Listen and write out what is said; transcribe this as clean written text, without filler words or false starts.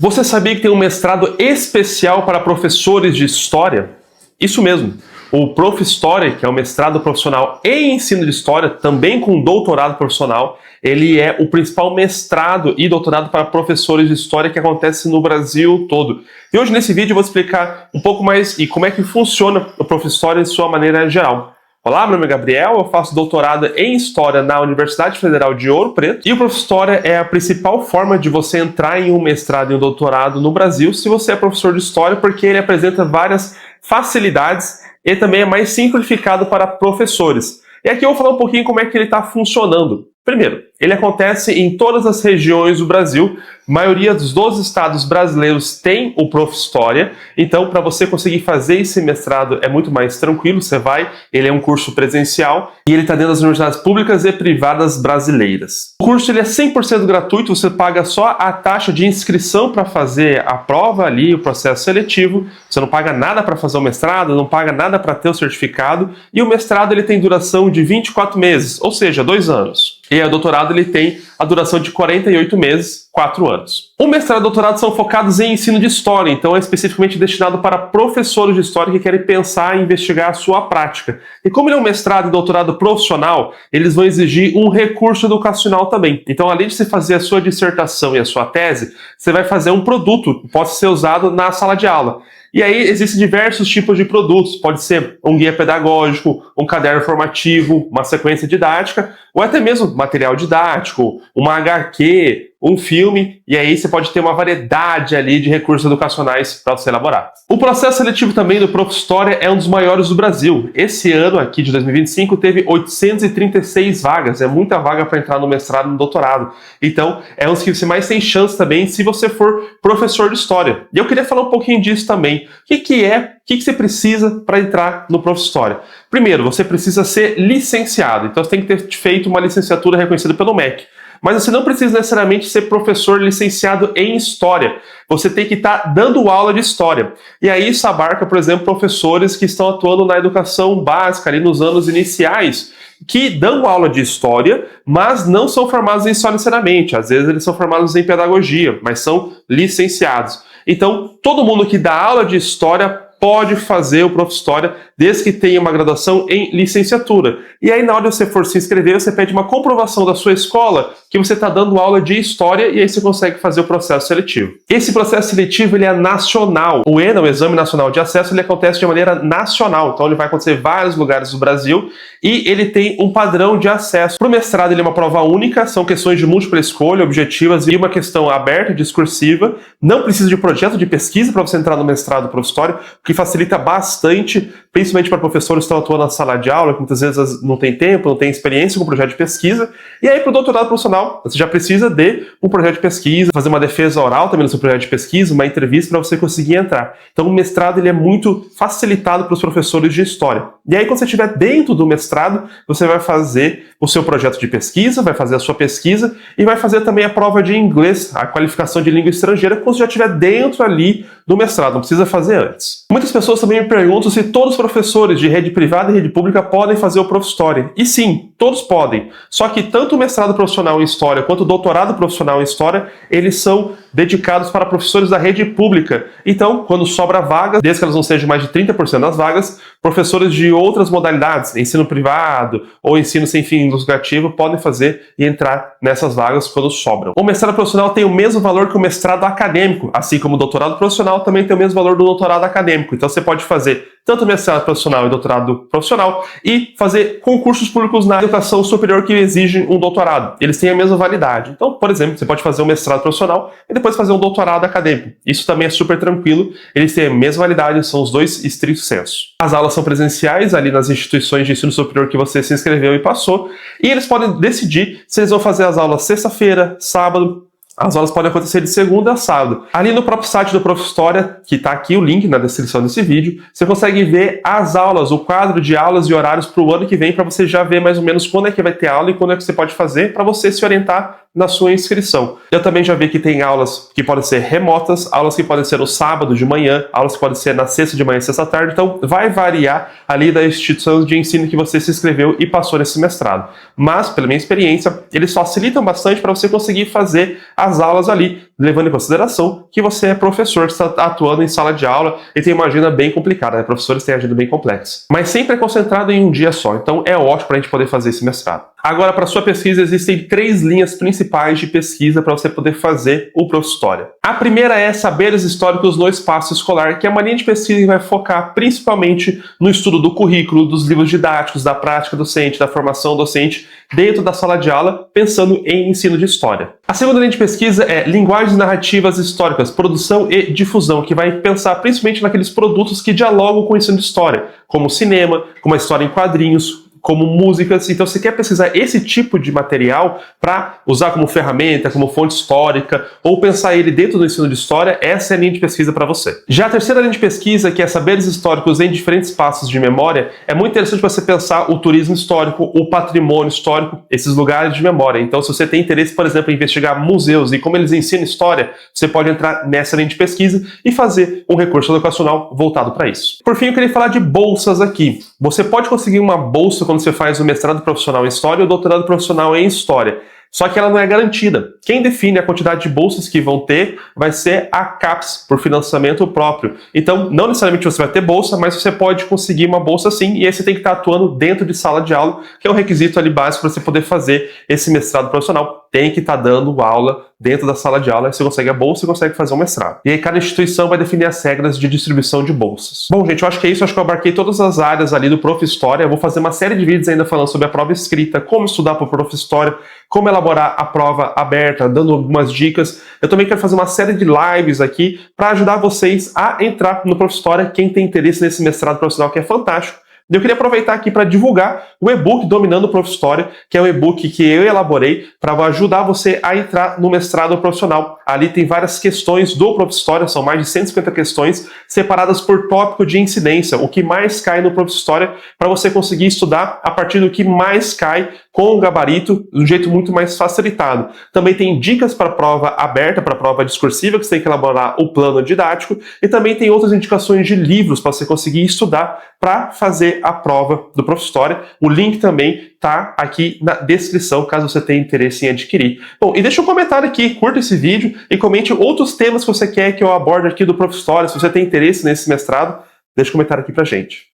Você sabia que tem um mestrado especial para professores de História? Isso mesmo. O Prof. História, que é o mestrado profissional em ensino de História, também com doutorado profissional, ele é o principal mestrado e doutorado para professores de História que acontece no Brasil todo. E hoje nesse vídeo eu vou explicar um pouco mais e como é que funciona o Prof. História em sua maneira geral. Olá, meu nome é Gabriel, eu faço doutorado em História na Universidade Federal de Ouro Preto e o Prof. História é a principal forma de você entrar em um mestrado e um doutorado no Brasil se você é professor de História, porque ele apresenta várias facilidades e também é mais simplificado para professores. E aqui eu vou falar um pouquinho como é que ele está funcionando. Primeiro, ele acontece em todas as regiões do Brasil, a maioria dos 12 estados brasileiros tem o Prof. História, então para você conseguir fazer esse mestrado é muito mais tranquilo, você vai, ele é um curso presencial e ele está dentro das universidades públicas e privadas brasileiras. O curso ele é 100% gratuito, você paga só a taxa de inscrição para fazer a prova ali, o processo seletivo, você não paga nada para fazer o mestrado, não paga nada para ter o certificado, e o mestrado ele tem duração de 24 meses, ou seja, 2 anos. E o doutorado ele tem a duração de 48 meses, 4 anos. O mestrado e o doutorado são focados em ensino de História, então é especificamente destinado para professores de História que querem pensar e investigar a sua prática. E como ele é um mestrado e doutorado profissional, eles vão exigir um recurso educacional também. Então, além de você fazer a sua dissertação e a sua tese, você vai fazer um produto que pode ser usado na sala de aula. E aí existem diversos tipos de produtos, pode ser um guia pedagógico, um caderno formativo, uma sequência didática, ou até mesmo material didático, uma HQ, um filme, e aí você pode ter uma variedade ali de recursos educacionais para você elaborar. O processo seletivo também do Prof. História é um dos maiores do Brasil. Esse ano aqui de 2025 teve 836 vagas, é muita vaga para entrar no mestrado e no doutorado. Então é um dos que você mais tem chance também se você for professor de História. E eu queria falar um pouquinho disso também. O que você precisa para entrar no Prof. História? Primeiro, você precisa ser licenciado, então você tem que ter feito uma licenciatura reconhecida pelo MEC. Mas você não precisa necessariamente ser professor licenciado em História. Você tem que estar dando aula de História. E aí isso abarca, por exemplo, professores que estão atuando na educação básica, ali nos anos iniciais, que dão aula de História, mas não são formados em História necessariamente. Às vezes eles são formados em Pedagogia, mas são licenciados. Então, todo mundo que dá aula de História pode fazer o Prof. História, desde que tenha uma graduação em licenciatura. E aí, na hora de você for se inscrever, você pede uma comprovação da sua escola que você está dando aula de História e aí você consegue fazer o processo seletivo. Esse processo seletivo ele é nacional. O ENA, o Exame Nacional de Acesso, ele acontece de maneira nacional. Então, ele vai acontecer em vários lugares do Brasil e ele tem um padrão de acesso. Para o mestrado, ele é uma prova única, são questões de múltipla escolha, objetivas e uma questão aberta, discursiva. Não precisa de projeto de pesquisa para você entrar no mestrado Prof. História, que facilita bastante, principalmente para professores que estão atuando na sala de aula, que muitas vezes não tem tempo, não tem experiência com projeto de pesquisa. E aí, para o doutorado profissional, você já precisa de um projeto de pesquisa, fazer uma defesa oral também no seu projeto de pesquisa, uma entrevista para você conseguir entrar. Então, o mestrado ele é muito facilitado para os professores de História. E aí, quando você estiver dentro do mestrado, você vai fazer o seu projeto de pesquisa, vai fazer a sua pesquisa e vai fazer também a prova de inglês, a qualificação de língua estrangeira, quando você já estiver dentro ali do mestrado, não precisa fazer antes. Muitas pessoas também me perguntam se todos os professores de rede privada e rede pública podem fazer o Prof. História. E sim, todos podem. Só que tanto o mestrado profissional em História quanto o doutorado profissional em História, eles são dedicados para professores da rede pública. Então, quando sobra vagas, desde que elas não sejam mais de 30% das vagas, professores de outras modalidades, ensino privado ou ensino sem fim lucrativo, podem fazer e entrar nessas vagas quando sobram. O mestrado profissional tem o mesmo valor que o mestrado acadêmico, assim como o doutorado profissional também tem o mesmo valor do doutorado acadêmico. Então você pode fazer tanto mestrado profissional e doutorado profissional e fazer concursos públicos na educação superior que exigem um doutorado. Eles têm a mesma validade. Então, por exemplo, você pode fazer um mestrado profissional e depois fazer um doutorado acadêmico. Isso também é super tranquilo. Eles têm a mesma validade, são os dois estrito sensu. As aulas são presenciais ali nas instituições de ensino superior que você se inscreveu e passou. E eles podem decidir se eles vão fazer as aulas sexta-feira, sábado. As aulas podem acontecer de segunda a sábado. Ali no próprio site do Prof. História, que está aqui o link na descrição desse vídeo, você consegue ver as aulas, o quadro de aulas e horários para o ano que vem, para você já ver mais ou menos quando é que vai ter aula e quando é que você pode fazer, para você se orientar na sua inscrição. Eu também já vi que tem aulas que podem ser remotas, aulas que podem ser no sábado de manhã, aulas que podem ser na sexta de manhã e sexta à tarde, então vai variar ali da instituição de ensino que você se inscreveu e passou nesse mestrado. Mas, pela minha experiência, eles facilitam bastante para você conseguir fazer as aulas ali. levando em consideração que você é professor, que está atuando em sala de aula e tem uma agenda bem complicada, né? Professores têm agenda bem complexa. Mas sempre é concentrado em um dia só, então é ótimo para a gente poder fazer esse mestrado. Agora, para sua pesquisa, existem 3 linhas principais de pesquisa para você poder fazer o Prof. História. A primeira é Saberes Históricos no Espaço Escolar, que é uma linha de pesquisa que vai focar principalmente no estudo do currículo, dos livros didáticos, da prática docente, da formação docente, dentro da sala de aula, pensando em ensino de história. A segunda linha de pesquisa é Linguagens Narrativas Históricas, Produção e Difusão, que vai pensar principalmente naqueles produtos que dialogam com o ensino de história, como cinema, como a história em quadrinhos, como músicas. Então, você quer pesquisar esse tipo de material para usar como ferramenta, como fonte histórica, ou pensar ele dentro do ensino de história, essa é a linha de pesquisa para você. Já a terceira linha de pesquisa, que é Saberes Históricos em Diferentes Passos de Memória, é muito interessante você pensar o turismo histórico, o patrimônio histórico, esses lugares de memória. Então, se você tem interesse, por exemplo, em investigar museus e como eles ensinam história, você pode entrar nessa linha de pesquisa e fazer um recurso educacional voltado para isso. Por fim, eu queria falar de bolsas aqui. Você pode conseguir uma bolsa quando você faz o mestrado profissional em História ou o doutorado profissional em História. Só que ela não é garantida. Quem define a quantidade de bolsas que vão ter vai ser a CAPES, por financiamento próprio. Então, não necessariamente você vai ter bolsa, mas você pode conseguir uma bolsa sim, e aí você tem que estar atuando dentro de sala de aula, que é um requisito ali básico para você poder fazer esse mestrado profissional. Tem que estar dando aula dentro da sala de aula, aí você consegue a bolsa e consegue fazer um mestrado. E aí cada instituição vai definir as regras de distribuição de bolsas. Bom, gente, eu acho que é isso. Eu acho que eu abarquei todas as áreas ali do Prof. História. Eu vou fazer uma série de vídeos ainda falando sobre a prova escrita, como estudar para o Prof. História, como elaborar a prova aberta, dando algumas dicas. Eu também quero fazer uma série de lives aqui para ajudar vocês a entrar no Prof. História, quem tem interesse nesse mestrado profissional que é fantástico. Eu queria aproveitar aqui para divulgar o e-book Dominando o Prof. História, que é um e-book que eu elaborei para ajudar você a entrar no mestrado profissional. Ali tem várias questões do Prof. História, são mais de 150 questões separadas por tópico de incidência, o que mais cai no Prof. História, para você conseguir estudar a partir do que mais cai com o gabarito, de um jeito muito mais facilitado. Também tem dicas para a prova aberta, para a prova discursiva, que você tem que elaborar o plano didático, e também tem outras indicações de livros para você conseguir estudar para fazer a prova do Prof. História. O link também está aqui na descrição, caso você tenha interesse em adquirir. Bom, e deixa um comentário aqui, curta esse vídeo e comente outros temas que você quer que eu aborde aqui do Prof. História. Se você tem interesse nesse mestrado, deixa um comentário aqui pra gente.